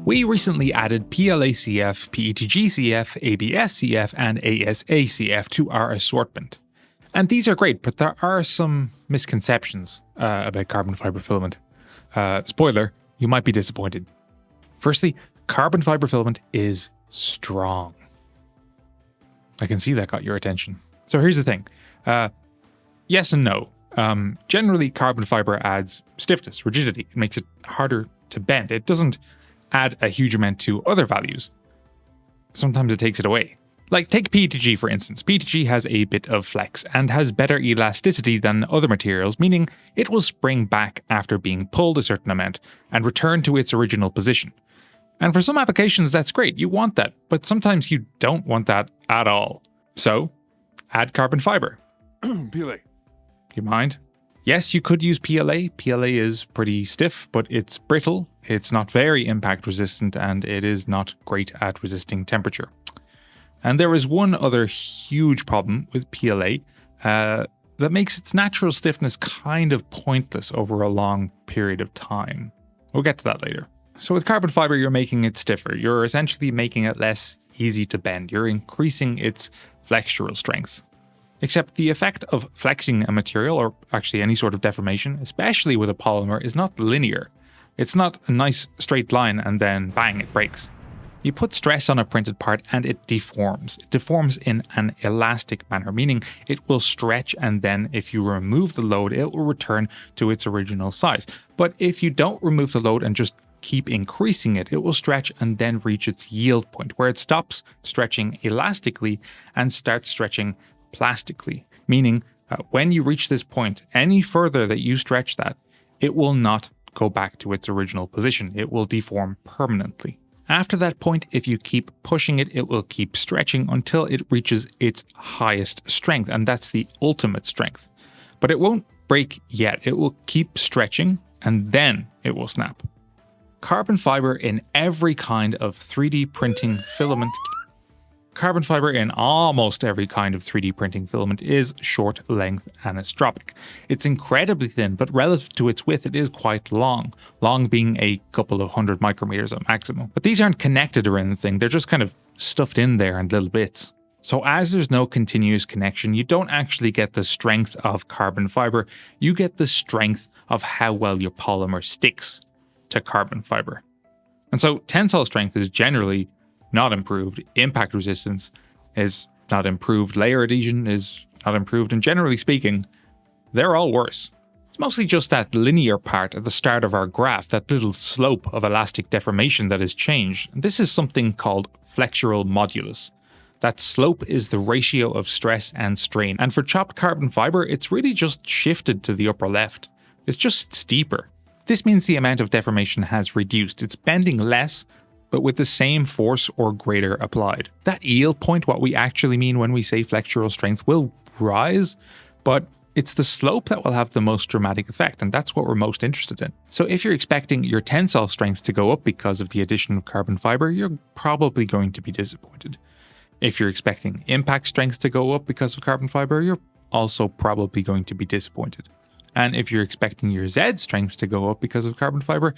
We recently added PLA-CF, PETG-CF, ABS-CF, and ASA-CF to our assortment. And these are great, but there are some misconceptions about carbon fiber filament. Spoiler, you might be disappointed. Firstly, carbon fiber filament is strong. I can see that got your attention. So here's the thing. Yes and no. Generally, carbon fiber adds stiffness, rigidity. It makes it harder to bend. It doesn't add a huge amount to other values. Sometimes it takes it away. Like take PETG for instance. PETG has a bit of flex and has better elasticity than other materials, meaning it will spring back after being pulled a certain amount and return to its original position. And for some applications that's great, you want that, but sometimes you don't want that at all. So, add carbon fiber. PLA. You mind? Yes, you could use PLA. PLA is pretty stiff, but it's brittle, it's not very impact resistant, and it is not great at resisting temperature. And there is one other huge problem with PLA that makes its natural stiffness kind of pointless over a long period of time. We'll get to that later. So with carbon fiber, you're making it stiffer. You're essentially making it less easy to bend. You're increasing its flexural strength. Except the effect of flexing a material, or actually any sort of deformation, especially with a polymer, is not linear. It's not a nice straight line and then bang, it breaks. You put stress on a printed part and it deforms. It deforms in an elastic manner, meaning it will stretch and then if you remove the load, it will return to its original size. But if you don't remove the load and just keep increasing it, it will stretch and then reach its yield point, where it stops stretching elastically and starts stretching plastically, meaning when you reach this point, any further that you stretch that, it will not go back to its original position. It will deform permanently. After that point, if you keep pushing it, it will keep stretching until it reaches its highest strength, and that's the ultimate strength. But it won't break yet. It will keep stretching, and then it will snap. Carbon fiber in every kind of 3D printing filament Carbon fiber in almost every kind of 3D printing filament is short length anisotropic. It's incredibly thin, but relative to its width, it is quite long, long being a couple of 100 micrometers at maximum. But these aren't connected or anything, they're just kind of stuffed in there in little bits. So as there's no continuous connection, you don't actually get the strength of carbon fiber, you get the strength of how well your polymer sticks to carbon fiber. And so tensile strength is generally not improved, impact resistance is not improved, layer adhesion is not improved, and generally speaking, they're all worse. It's mostly just that linear part at the start of our graph, that little slope of elastic deformation that has changed. This is something called flexural modulus. That slope is the ratio of stress and strain, and for chopped carbon fiber, it's really just shifted to the upper left. It's just steeper. This means the amount of deformation has reduced. It's bending less, but with the same force or greater applied. That yield point, what we actually mean when we say flexural strength, will rise, but it's the slope that will have the most dramatic effect, and that's what we're most interested in. So if you're expecting your tensile strength to go up because of the addition of carbon fiber, you're probably going to be disappointed. If you're expecting impact strength to go up because of carbon fiber, you're also probably going to be disappointed. And if you're expecting your Z strength to go up because of carbon fiber,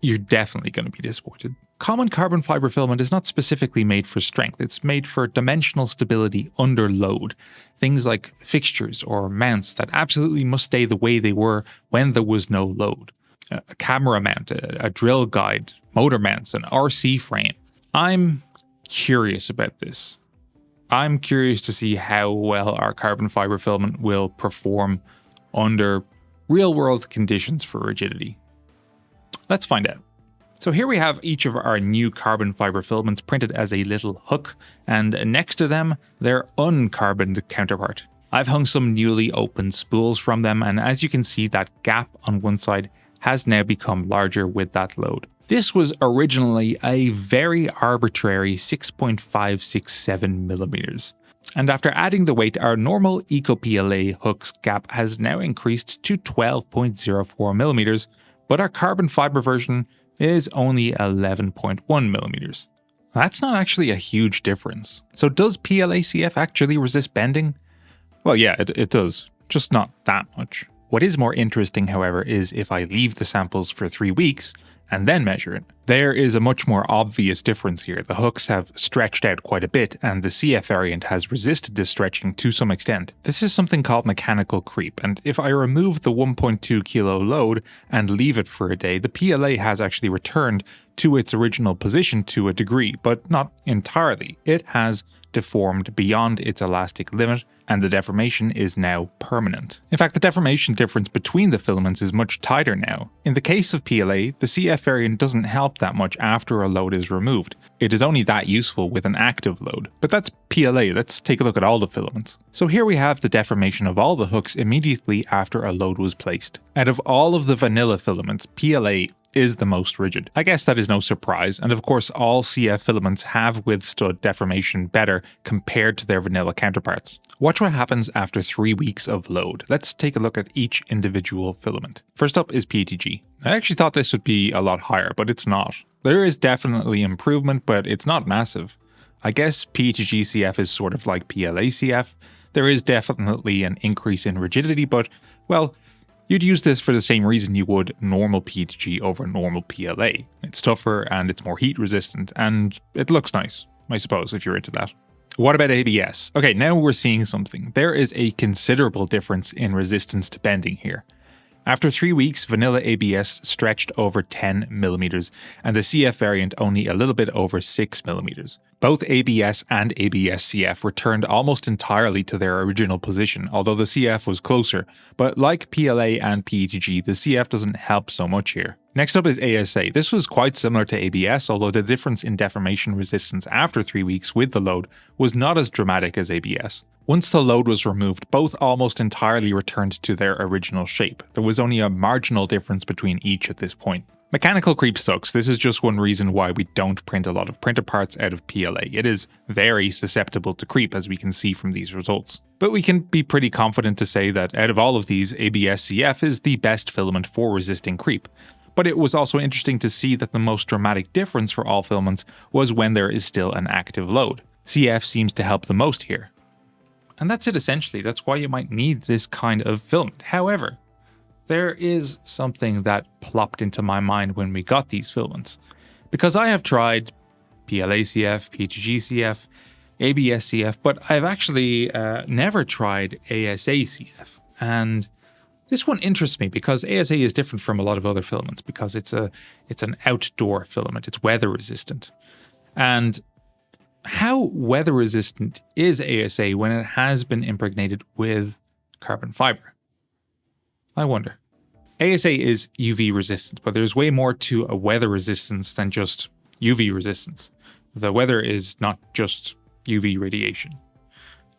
you're definitely going to be disappointed. Common carbon fiber filament is not specifically made for strength, it's made for dimensional stability under load. Things like fixtures or mounts that absolutely must stay the way they were when there was no load. A camera mount, a drill guide, motor mounts, an RC frame. I'm curious about this. I'm curious to see how well our carbon fiber filament will perform under real-world conditions for rigidity. Let's find out. So here we have each of our new carbon fiber filaments printed as a little hook, and next to them, their uncarboned counterpart. I've hung some newly opened spools from them, and as you can see, that gap on one side has now become larger with that load. This was originally a very arbitrary 6.567 millimeters. And after adding the weight, our normal Eco-PLA hook's gap has now increased to 12.04 millimeters, but our carbon fiber version is only 11.1 millimeters. That's not actually a huge difference. So does PLA-CF actually resist bending? Well, yeah, it does, just not that much. What is more interesting, however, is if I leave the samples for 3 weeks and then measure it. There is a much more obvious difference here. The hooks have stretched out quite a bit, and the CF variant has resisted this stretching to some extent. This is something called mechanical creep, and if I remove the 1.2 kilo load and leave it for a day, the PLA has actually returned to its original position to a degree, but not entirely. It has deformed beyond its elastic limit, and the deformation is now permanent. In fact, the deformation difference between the filaments is much tighter now. In the case of PLA, the CF variant doesn't help that much after a load is removed. It is only that useful with an active load. But that's PLA, let's take a look at all the filaments. So here we have the deformation of all the hooks immediately after a load was placed. Out of all of the vanilla filaments, PLA is the most rigid. I guess that is no surprise, and of course all CF filaments have withstood deformation better compared to their vanilla counterparts. Watch what happens after 3 weeks of load. Let's take a look at each individual filament. First up is PETG. I actually thought this would be a lot higher, but it's not. There is definitely improvement, but it's not massive. I guess PETG-CF is sort of like PLA-CF. There is definitely an increase in rigidity, but, well, you'd use this for the same reason you would normal PETG over normal PLA. It's tougher and it's more heat resistant, and it looks nice, I suppose, if you're into that. What about ABS? Okay, now we're seeing something. There is a considerable difference in resistance to bending here. After 3 weeks, vanilla ABS stretched over 10 millimeters, and the CF variant only a little bit over 6 millimeters. Both ABS and ABS-CF returned almost entirely to their original position, although the CF was closer, but like PLA and PETG, the CF doesn't help so much here. Next up is ASA. This was quite similar to ABS, although the difference in deformation resistance after 3 weeks with the load was not as dramatic as ABS. Once the load was removed, both almost entirely returned to their original shape. There was only a marginal difference between each at this point. Mechanical creep sucks. This is just one reason why we don't print a lot of printer parts out of PLA. It is very susceptible to creep, as we can see from these results. But we can be pretty confident to say that out of all of these, ABS-CF is the best filament for resisting creep. But it was also interesting to see that the most dramatic difference for all filaments was when there is still an active load. CF seems to help the most here. And that's it essentially. That's why you might need this kind of filament. However, there is something that plopped into my mind when we got these filaments. Because I have tried PLA-CF, PETG-CF, ABS-CF, but I've actually never tried ASA-CF. And this one interests me because ASA is different from a lot of other filaments because it's an outdoor filament. It's weather resistant. And how weather resistant is ASA when it has been impregnated with carbon fiber? I wonder. ASA is UV resistant, but there's way more to a weather resistance than just UV resistance. The weather is not just UV radiation.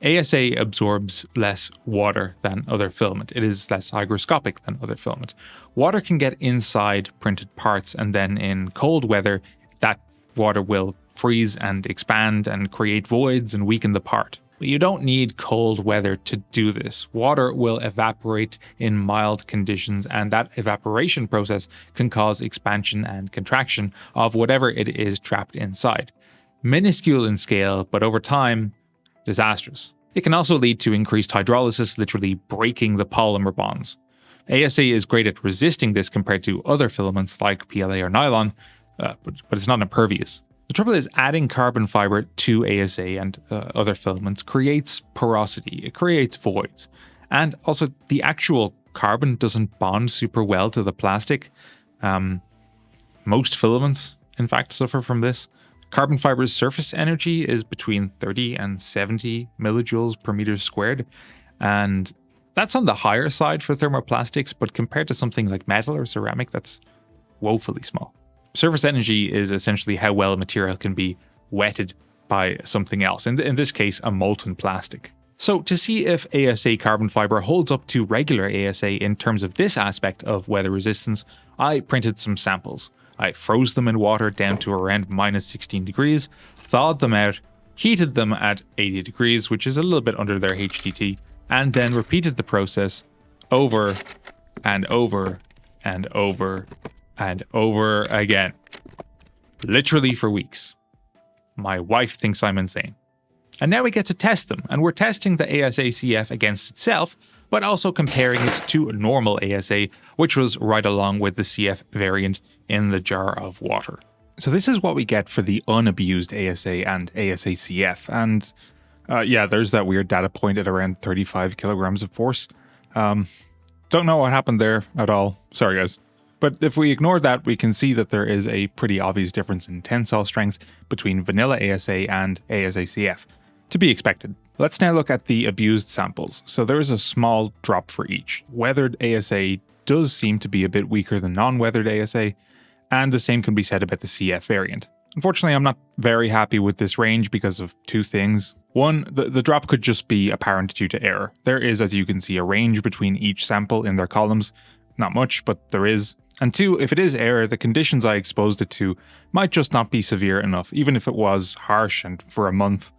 ASA absorbs less water than other filament. It is less hygroscopic than other filament. Water can get inside printed parts, and then in cold weather, that water will freeze and expand and create voids and weaken the part. But you don't need cold weather to do this. Water will evaporate in mild conditions, and that evaporation process can cause expansion and contraction of whatever it is trapped inside. Minuscule in scale, but over time, disastrous. It can also lead to increased hydrolysis, literally breaking the polymer bonds. ASA is great at resisting this compared to other filaments like PLA or nylon, but it's not impervious. The trouble is adding carbon fiber to ASA and other filaments creates porosity, it creates voids. And also the actual carbon doesn't bond super well to the plastic. Most filaments, in fact, suffer from this. Carbon fiber's surface energy is between 30 and 70 millijoules per meter squared. And that's on the higher side for thermoplastics, but compared to something like metal or ceramic, that's woefully small. Surface energy is essentially how well a material can be wetted by something else, in this case, a molten plastic. So to see if ASA carbon fiber holds up to regular ASA in terms of this aspect of weather resistance, I printed some samples. I froze them in water down to around minus 16 degrees, thawed them out, heated them at 80 degrees, which is a little bit under their HTT, and then repeated the process over and over and over and over again. Literally for weeks. My wife thinks I'm insane. And now we get to test them, and we're testing the ASA-CF against itself, but also comparing it to normal ASA, which was right along with the CF variant in the jar of water. So this is what we get for the unabused ASA and ASA-CF, and yeah, there's that weird data point at around 35 kilograms of force. Don't know what happened there at all, sorry guys. But if we ignore that, we can see that there is a pretty obvious difference in tensile strength between vanilla ASA and ASA-CF, to be expected. Let's now look at the abused samples. So there is a small drop for each. Weathered ASA does seem to be a bit weaker than non-weathered ASA, and the same can be said about the CF variant. Unfortunately, I'm not very happy with this range because of two things. One, the drop could just be apparent due to error. There is, as you can see, a range between each sample in their columns. Not much, but there is. And two, if it is error, the conditions I exposed it to might just not be severe enough, even if it was harsh and for a month.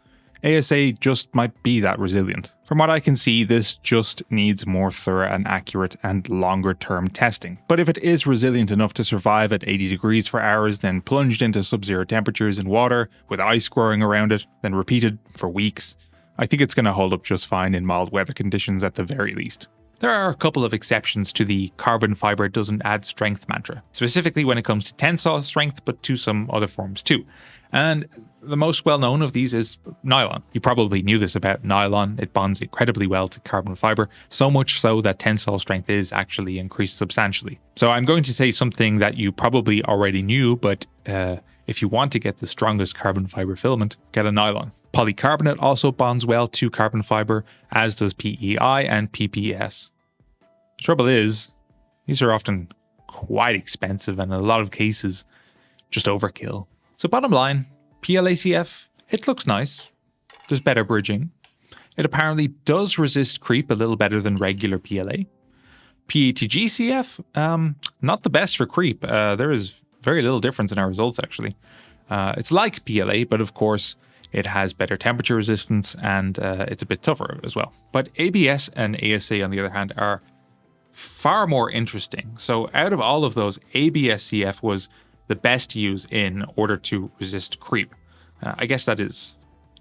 ASA just might be that resilient. From what I can see, this just needs more thorough and accurate and longer term testing. But if it is resilient enough to survive at 80 degrees for hours, then plunged into sub-zero temperatures in water with ice growing around it, then repeated for weeks, I think it's going to hold up just fine in mild weather conditions at the very least. There are a couple of exceptions to the carbon fiber doesn't add strength mantra, specifically when it comes to tensile strength, but to some other forms too. And the most well known of these is nylon. You probably knew this about nylon. It bonds incredibly well to carbon fiber, so much so that tensile strength is actually increased substantially. So I'm going to say something that you probably already knew, but if you want to get the strongest carbon fiber filament, get a nylon. Polycarbonate also bonds well to carbon fiber, as does PEI and PPS. The trouble is, these are often quite expensive and in a lot of cases, just overkill. So bottom line, PLA-CF, it looks nice. There's better bridging. It apparently does resist creep a little better than regular PLA. PETG-CF, not the best for creep. There is very little difference in our results actually. It's like PLA, but of course, it has better temperature resistance and it's a bit tougher as well. But ABS and ASA, on the other hand, are far more interesting. So out of all of those, ABS-CF was the best to use in order to resist creep. I guess that is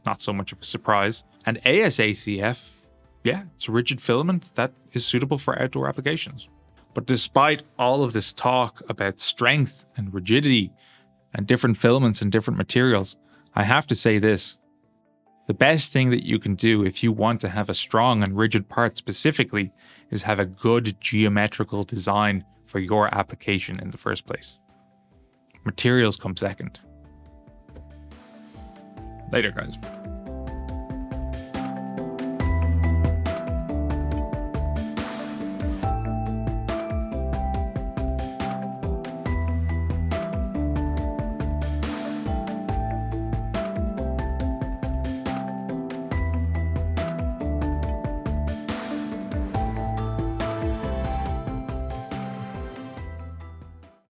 not so much of a surprise. And ASA-CF, yeah, it's a rigid filament that is suitable for outdoor applications. But despite all of this talk about strength and rigidity and different filaments and different materials, I have to say this. The best thing that you can do if you want to have a strong and rigid part specifically is have a good geometrical design for your application in the first place. Materials come second. Later, guys.